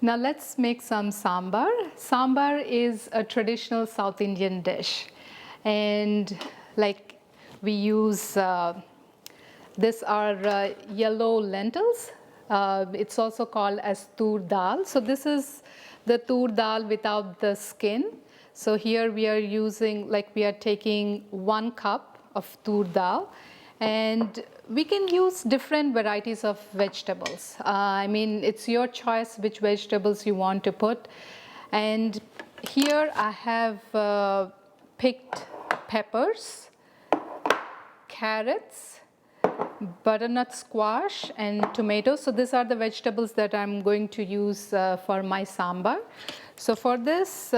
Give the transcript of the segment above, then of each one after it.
Now let's make some sambar. Sambar is a traditional South Indian dish, and like we use this are yellow lentils. It's also called as tur dal. So this is the tur dal without the skin. So here we are using, like we are taking 1 cup of tur dal, and we can use different varieties of vegetables. I mean, it's your choice which vegetables you want to put. And here I have picked peppers, carrots, butternut squash, and tomatoes. So these are the vegetables that I'm going to use for my sambar. So for this,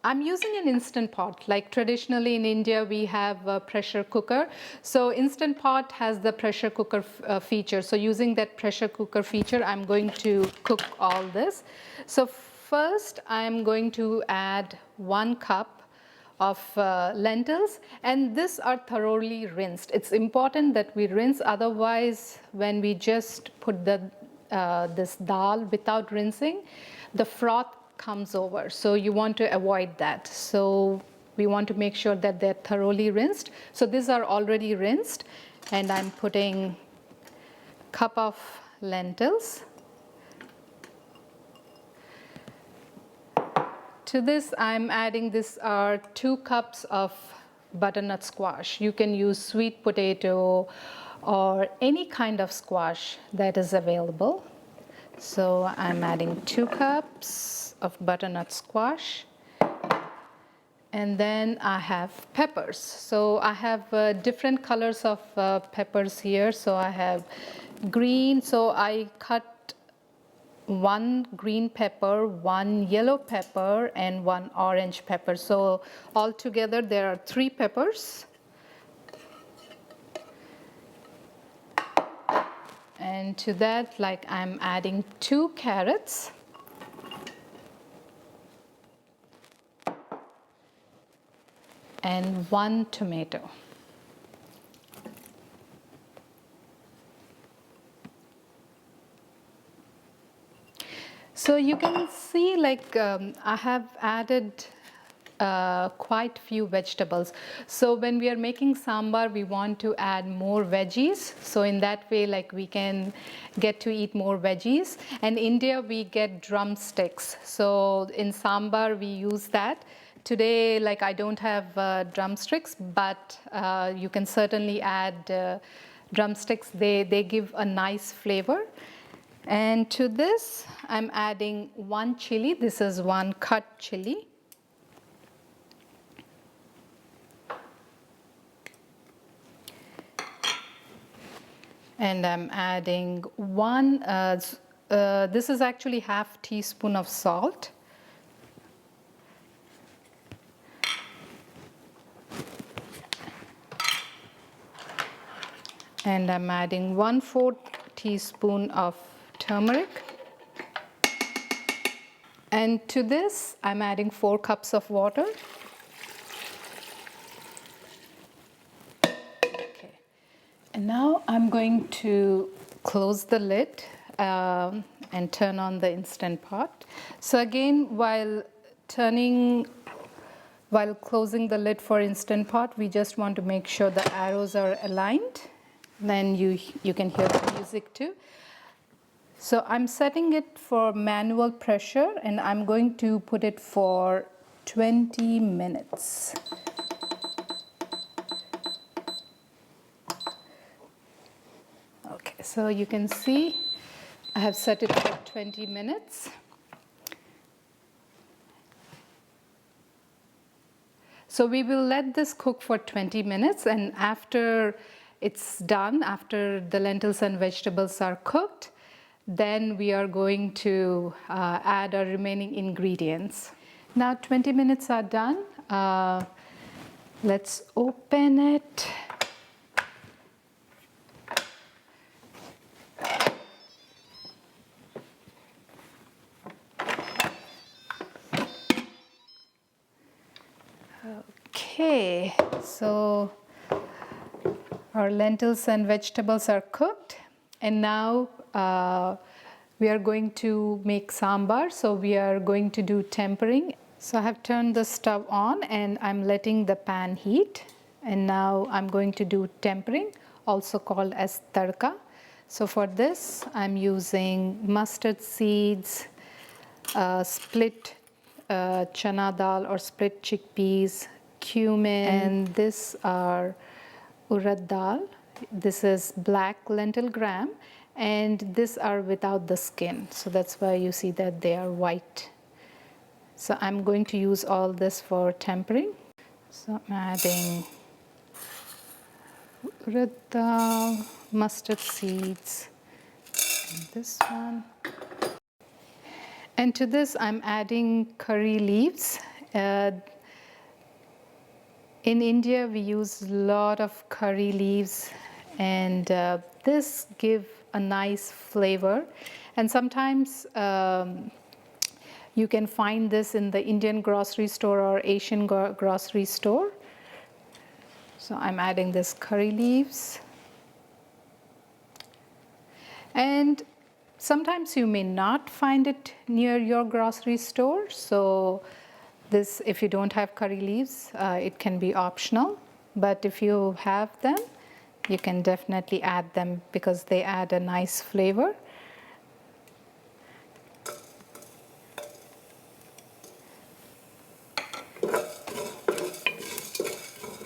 I'm using an instant pot. Like traditionally in India, we have a pressure cooker. So instant pot has the pressure cooker feature. So using that pressure cooker feature, I'm going to cook all this. So first, I'm going to add 1 cup of lentils, and these are thoroughly rinsed. It's important that we rinse, otherwise when we just put this dal without rinsing, the froth comes over. So you want to avoid that. So we want to make sure that they're thoroughly rinsed. So these are already rinsed, and I'm putting a cup of lentils. To this, I'm adding, this are 2 cups of butternut squash. You can use sweet potato or any kind of squash that is available. So I'm adding 2 cups of butternut squash. And then I have peppers. So I have different colors of peppers here. So I have green. So I cut 1 green pepper, 1 yellow pepper, and 1 orange pepper. So altogether there are 3 peppers. And to that, like, I'm adding 2 carrots. And 1 tomato. So you can see, like, I have added quite few vegetables. So when we are making sambar, we want to add more veggies. So in that way, like, we can get to eat more veggies. And in India, we get drumsticks. So in sambar, we use that. Today, like, I don't have drumsticks, but you can certainly add drumsticks. They give a nice flavor. And to this, I'm adding 1 chili. This is 1 cut chili. And I'm adding this is actually half teaspoon of salt. And I'm adding 1/4 teaspoon of turmeric. And to this, I'm adding 4 cups of water. Okay. And now I'm going to close the lid and turn on the Instant Pot. So again, while closing the lid for Instant Pot, we just want to make sure the arrows are aligned. Then you can hear the music too. So I'm setting it for manual pressure, and I'm going to put it for 20 minutes. Okay, so you can see I have set it for 20 minutes. So we will let this cook for 20 minutes, and after it's done, after the lentils and vegetables are cooked, then we are going to add our remaining ingredients. Now 20 minutes are done. Let's open it. Okay, so our lentils and vegetables are cooked, and now We are going to make sambar, so we are going to do tempering. So I have turned the stove on and I'm letting the pan heat. And now I'm going to do tempering, also called as tadka. So for this, I'm using mustard seeds, split chana dal or split chickpeas, cumin, and this are urad dal. This is black lentil gram, and these are without the skin. So that's why you see that they are white. So I'm going to use all this for tempering. So I'm adding urad dal, mustard seeds, and this one. And to this, I'm adding curry leaves. In India, we use a lot of curry leaves, and this give a nice flavor. And sometimes you can find this in the Indian grocery store or Asian grocery store. So I'm adding this curry leaves. And sometimes you may not find it near your grocery store. So this, if you don't have curry leaves, it can be optional. But if you have them, you can definitely add them because they add a nice flavor.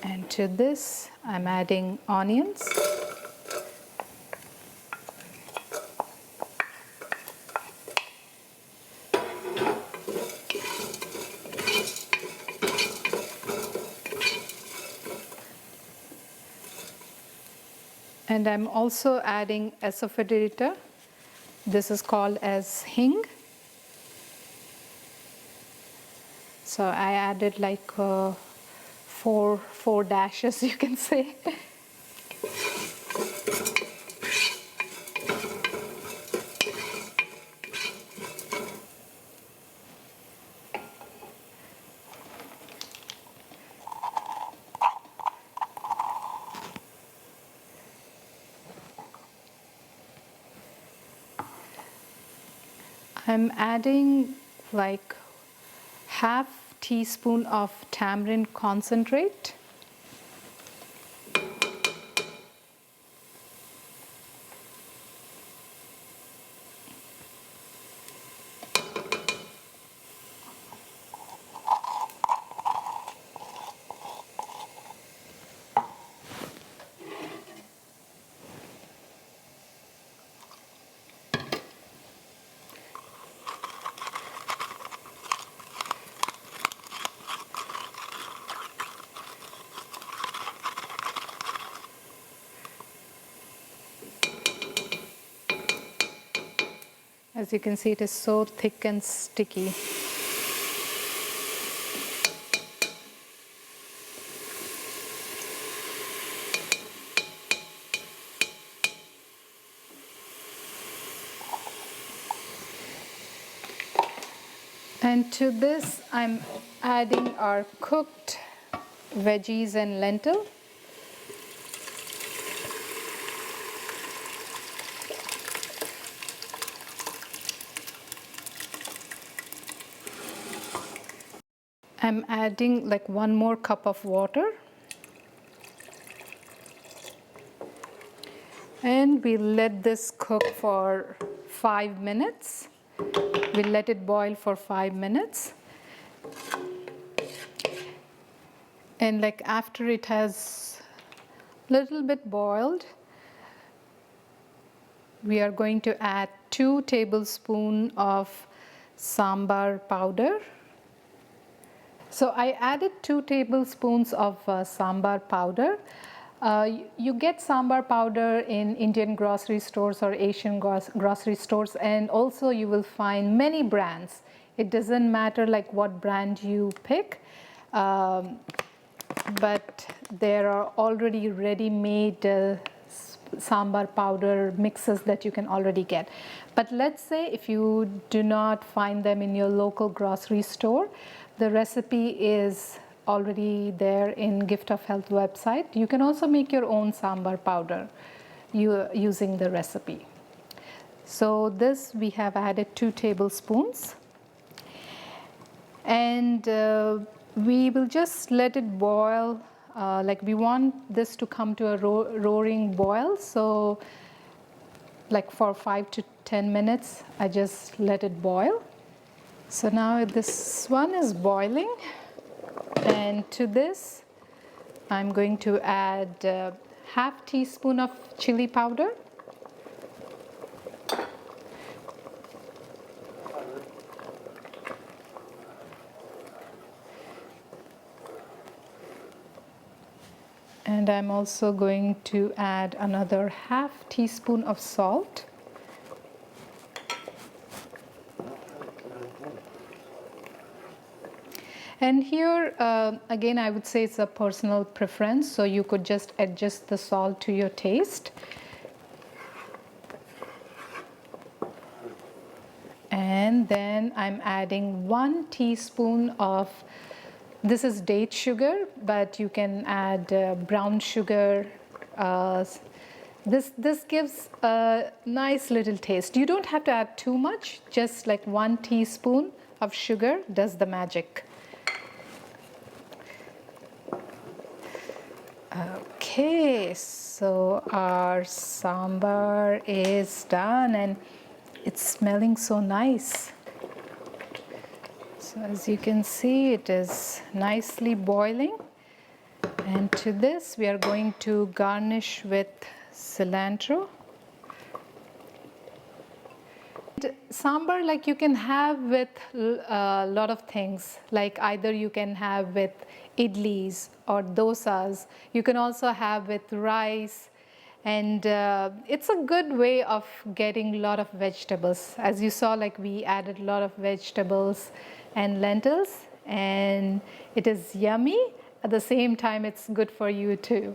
And to this, I'm adding onions. And I'm also adding asafoetida. This is called as hing. So I added like four dashes, you can say. I'm adding like half teaspoon of tamarind concentrate. As you can see, it is so thick and sticky. And to this, I'm adding our cooked veggies and lentil. I'm adding like 1 more cup of water. And we let this cook for 5 minutes. We let it boil for 5 minutes. And like after it has a little bit boiled, we are going to add 2 tablespoons of sambar powder. So I added 2 tablespoons of sambar powder. You get sambar powder in Indian grocery stores or Asian grocery stores, and also you will find many brands. It doesn't matter like what brand you pick, but there are already ready-made sambar powder mixes that you can already get. But let's say if you do not find them in your local grocery store, the recipe is already there in Gift of Health website. You can also make your own sambar powder using the recipe. So this we have added 2 tablespoons, and we will just let it boil. Like we want this to come to a roaring boil, so like for 5 to 10 minutes I just let it boil. So now this one is boiling, and to this I'm going to add half teaspoon of chili powder, and I'm also going to add another half teaspoon of salt. And here again I would say it's a personal preference, so you could just adjust the salt to your taste. And then I'm adding 1 teaspoon of, this is date sugar, but you can add brown sugar. This gives a nice little taste. You don't have to add too much, just like 1 teaspoon of sugar does the magic. Okay, so our sambar is done and it's smelling so nice. So as you can see, it is nicely boiling, and to this we are going to garnish with cilantro. Sambar, like you can have with a lot of things, like either you can have with idlis or dosas. You can also have with rice, and it's a good way of getting a lot of vegetables. As you saw, like we added a lot of vegetables and lentils, and it is yummy. At the same time, it's good for you too.